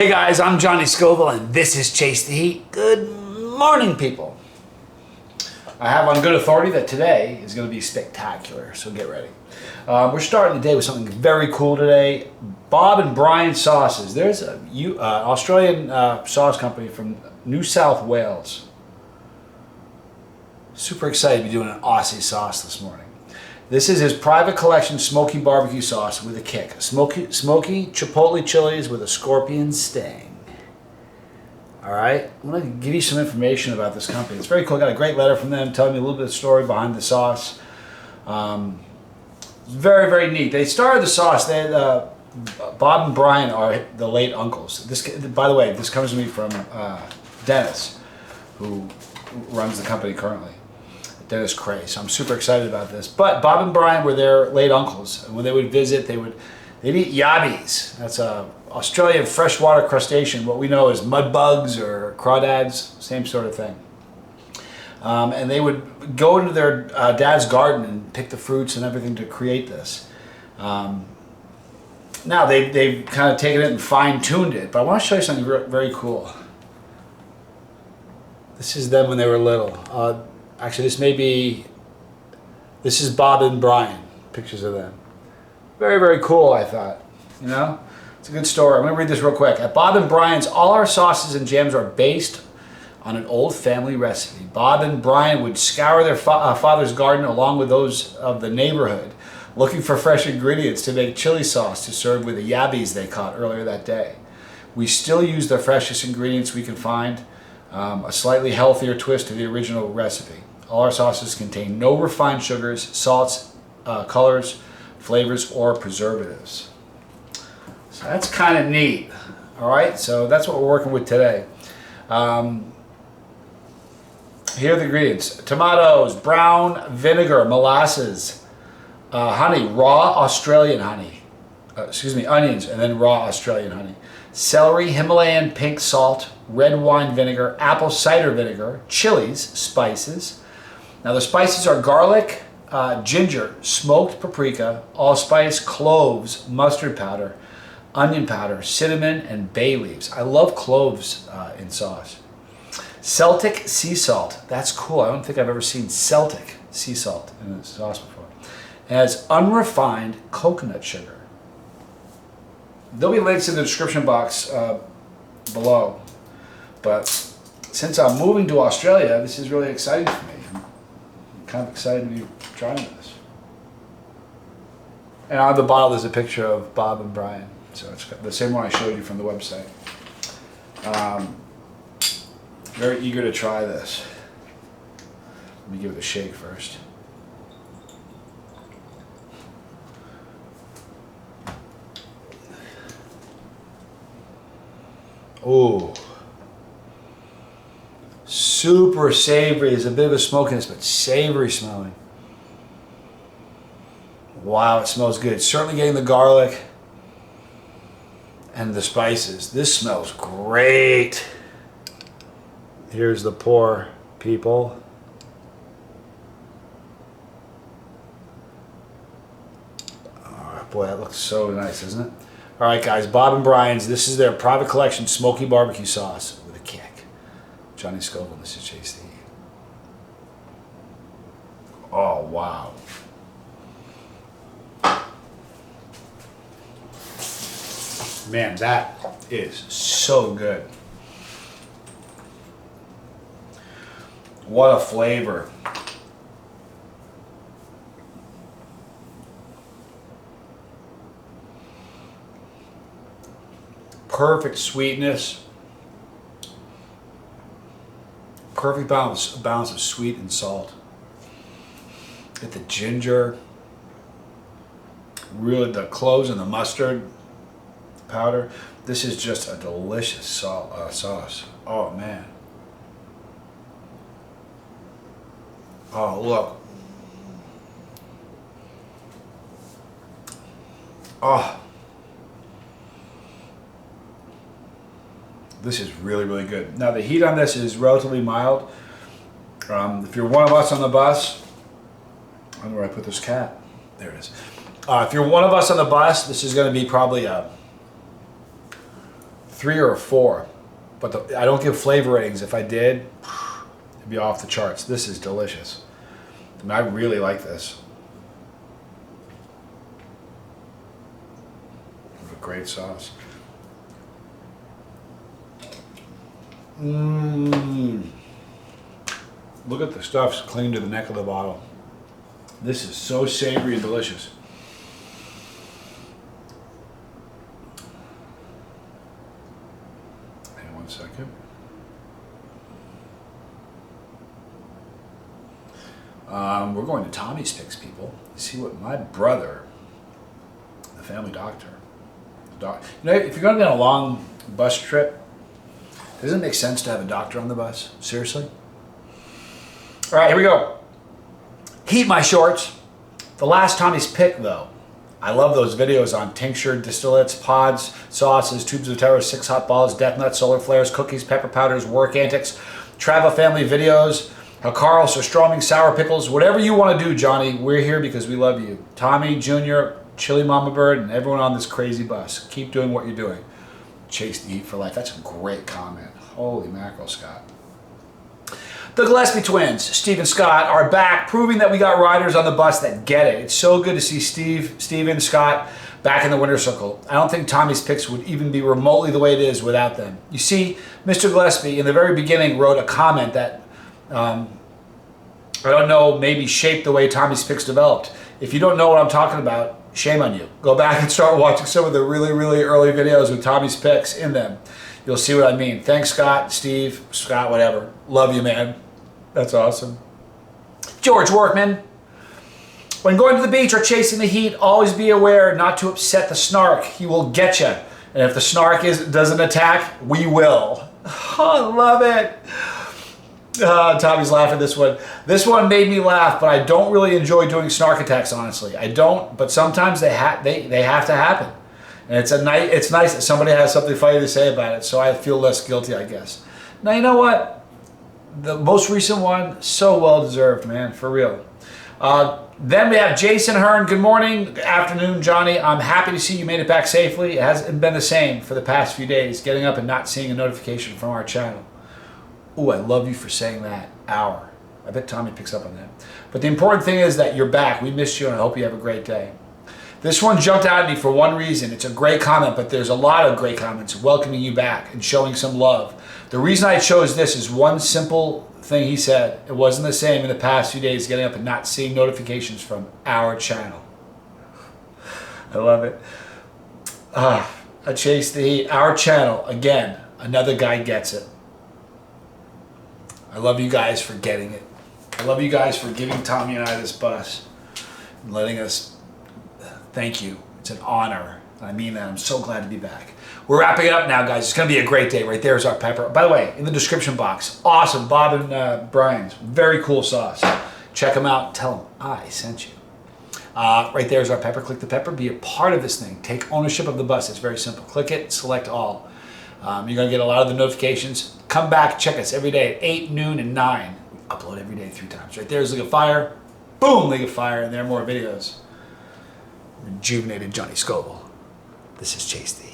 Hey guys, I'm Johnny Scoville and this is Chase the Heat. Good morning, people. I have on good authority that today is going to be spectacular, so get ready. We're starting the day with something very cool today. Bob and Brian sauces. There's an Australian sauce company from New South Wales. Super excited to be doing an Aussie sauce this morning. This is his private collection Smoky BBQ Sauce with a kick. Smoky chipotle chilies with a scorpion sting. All right, I'm going to give you some information about this company. It's very cool. I got a great letter from them telling me a little bit of the story behind the sauce. Very, very neat. They started the sauce. They had, Bob and Brian are the late uncles. This, by the way, this comes to me from Dennis, who runs the company currently. Dennis Cray. So I'm super excited about this. But Bob and Brian were their late uncles, and when they would visit, they'd eat yabbies. That's a Australian freshwater crustacean, what we know as mud bugs or crawdads, same sort of thing. And they would go into their dad's garden and pick the fruits and everything to create this. Now they've kind of taken it and fine-tuned it, but I want to show you something very cool. This is them when they were little. Actually, this is Bob and Brian, pictures of them. Very, very cool, I thought. You know, it's a good story. I'm going to read this real quick. At Bob and Brian's, all our sauces and jams are based on an old family recipe. Bob and Brian would scour their father's garden along with those of the neighborhood, looking for fresh ingredients to make chili sauce to serve with the yabbies they caught earlier that day. We still use the freshest ingredients we can find, a slightly healthier twist to the original recipe. All our sauces contain no refined sugars, salts, colors, flavors, or preservatives. So that's kind of neat. All right, so that's what we're working with today. Here are the ingredients: tomatoes, brown vinegar, molasses, honey, raw Australian honey, onions, and then raw Australian honey, celery, Himalayan pink salt, red wine vinegar, apple cider vinegar, chilies, spices. Now the spices are garlic, ginger, smoked paprika, allspice, cloves, mustard powder, onion powder, cinnamon, and bay leaves. I love cloves in sauce. Celtic sea salt. That's cool. I don't think I've ever seen Celtic sea salt in a sauce before. It has unrefined coconut sugar. There'll be links in the description box below. But since I'm moving to Australia, this is really exciting for me. I'm kind of excited to be trying this. And on the bottle there's a picture of Bob and Brian. So it's the same one I showed you from the website. Very eager to try this. Let me give it a shake first. Oh, super savory. There's a bit of a smokiness, but savory smelling. Wow, it smells good. Certainly getting the garlic and the spices. This smells great. Here's the pour, people. Oh, boy, that looks so nice, doesn't it? All right, guys, Bob and Brian's. This is their private collection Smoky BBQ Sauce with a kick. Johnny Scoville, this is Chase the Heat. Oh, wow. Man, that is so good. What a flavor. Perfect sweetness. Perfect balance of sweet and salt. Get the ginger. Really the cloves and the mustard powder. This is just a delicious sauce. Oh man. Oh look. Oh. This is really, really good. Now the heat on this is relatively mild. If you're one of us on the bus, I don't know where I put this cat. There it is. If you're one of us on the bus, this is going to be probably a 3 or a 4. But I don't give flavor ratings. If I did, it'd be off the charts. This is delicious. I mean, I really like this. A great sauce. Mmm. Look at the stuff's clinging to the neck of the bottle. This is so savory and delicious. Hang on one second. We're going to Tommy's Picks, people. See what my brother, the family doctor, you know, if you're going to go on a long bus trip, doesn't it make sense to have a doctor on the bus? Seriously? All right, here we go. Heat my shorts. The last Tommy's Pick, though. I love those videos on tincture, distillates, pods, sauces, tubes of terror, 6 hot balls, death nuts, solar flares, cookies, pepper powders, work antics, travel family videos, how Carl, surströmming, sour pickles, whatever you want to do, Johnny, we're here because we love you. Tommy, Junior, Chili Mama Bird, and everyone on this crazy bus. Keep doing what you're doing. Chase the heat for life. That's a great comment. Holy mackerel, Scott. The Gillespie twins, Steve and Scott, are back, proving that we got riders on the bus that get it. It's so good to see Steve and Scott back in the winner's circle. I don't think Tommy's Picks would even be remotely the way it is without them. You see, Mr. Gillespie, in the very beginning, wrote a comment that, I don't know, maybe shaped the way Tommy's Picks developed. If you don't know what I'm talking about, shame on you. Go back and start watching some of the really, really early videos with Tommy's Picks in them. You'll see what I mean. Thanks, Scott, Steve, Scott, whatever. Love you, man. That's awesome. George Workman. When going to the beach or chasing the heat, always be aware not to upset the snark. He will get you. And if the snark doesn't attack, we will. Oh, I love it. Tommy's laughing at this one. This one made me laugh, but I don't really enjoy doing snark attacks, honestly. I don't, but sometimes they have to happen. And it's nice that somebody has something funny to say about it, so I feel less guilty, I guess. Now, you know what? The most recent one, so well deserved, man, for real. Then we have Jason Hearn. Good morning, good afternoon, Johnny. I'm happy to see you made it back safely. It hasn't been the same for the past few days, getting up and not seeing a notification from our channel. Ooh, I love you for saying that. Hour. I bet Tommy picks up on that. But the important thing is that you're back. We missed you, and I hope you have a great day. This one jumped out at me for one reason. It's a great comment, but there's a lot of great comments welcoming you back and showing some love. The reason I chose this is one simple thing he said. It wasn't the same in the past few days, getting up and not seeing notifications from our channel. I love it. I chased the heat. Our channel, again, another guy gets it. I love you guys for getting it. I love you guys for giving Tommy and I this bus and letting us. Thank you. It's an honor. I mean that. I'm so glad to be back. We're wrapping it up now, guys. It's going to be a great day. Right there is our pepper. By the way, in the description box, awesome. Bob and Brian's. Very cool sauce. Check them out. Tell them I sent you. Right there is our pepper. Click the pepper. Be a part of this thing. Take ownership of the bus. It's very simple. Click it. Select all. You're going to get a lot of the notifications. Come back. Check us every day at 8, noon, and 9. We upload every day 3 times. Right there is League of Fire. Boom, League of Fire. And there are more videos. Rejuvenated Johnny Scoville. This is Chase the